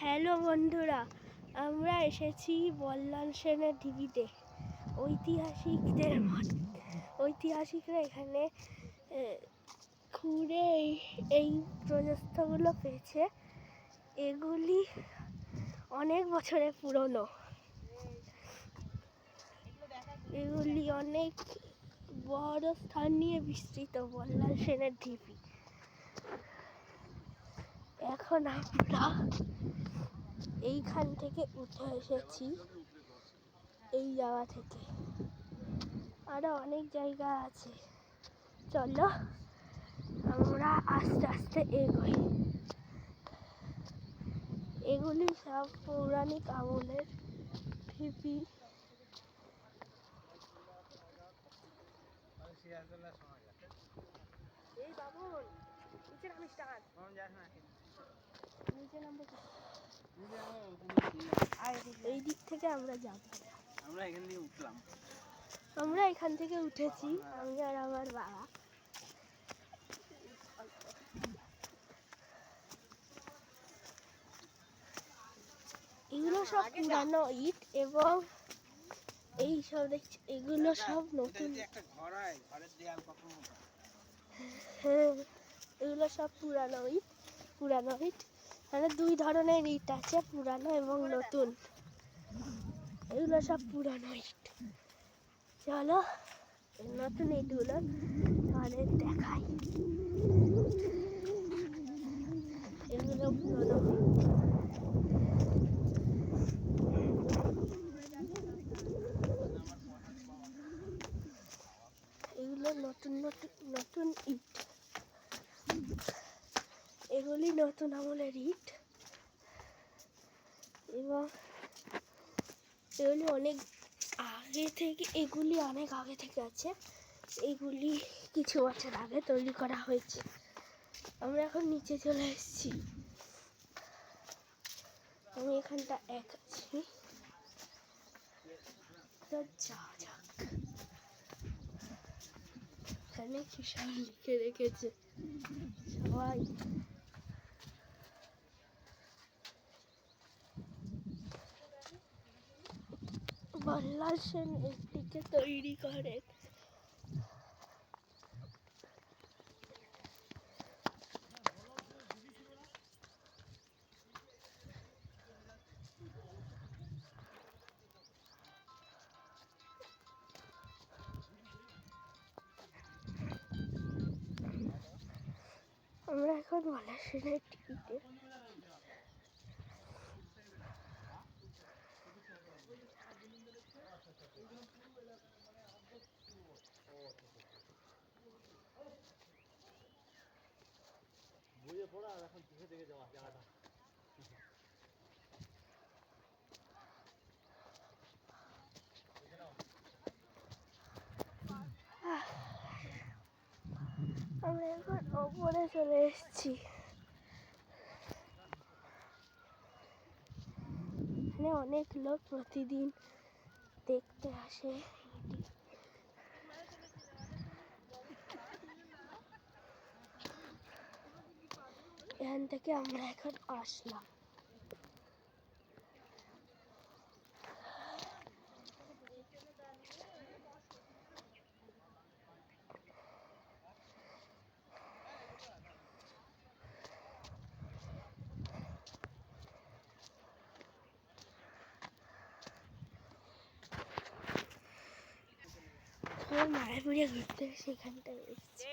Hello বন্ধুরা, আমরা এসেছি বল্লাল সেনের ঢিবিতে। ঐতিহাসিকরা এখানে ঘুরে এই প্রস্তরগুলো পেয়েছে। এগুলি অনেক বছরের পুরনো। এগুলি অনেক বড় স্থান নিয়ে বিস্তৃত বল্লাল সেনের ঢিবি। এখন আমরা এইখান থেকে উঠে এসেছি, এই জায়গা থেকে। আরো অনেক জায়গা আছে, চলো আমরা আস্তে আস্তে এগোই। এগুলি সব পৌরাণিক আমলের ঢিবি। এই বাবুল, নিচে নামিস টান। এই দিক থেকে আমরা যাব। আমরা এখান থেকে উঠেছি, আমি আর আমার বাবা। এগুলো সব পুরানো ইট এবং এই সব দেখছি, এগুলো সব নতুন। হ্যাঁ, এগুলো সব পুরানো ইট। মানে দুই ধরনের ইট আছে, পুরানো এবং নতুন। এগুলো সব পুরানো ইট। চলো নতুন ইটগুলো আমাদের দেখাই। এগুলো পুরানো। এগুলো নতুন ইট। এগুলি নতুন আমলের ইট এবং এগুলি অনেক আগে থেকে আছে। এগুলি কিছু বছর আগে তৈরি করা হয়েছে। আমরা এখন নিচে চলে এসেছি। আমি এখানটা এক আছি, তো যাওয়া যাক। এখানে কি সব লিখে রেখেছে সবাই। বল্লাল সেন এটিকে তৈরি করেন। আমরা এখন বল্লাল সেনের ঢিবিতে। আমরা এখন ওপরে চলে এসেছি। এখানে অনেক লোক প্রতিদিন দেখতে আসে। এখান থেকে আমরা এখন আসলাম। মায়াপুরে ঘুরতে সেখানটায় এসেছি।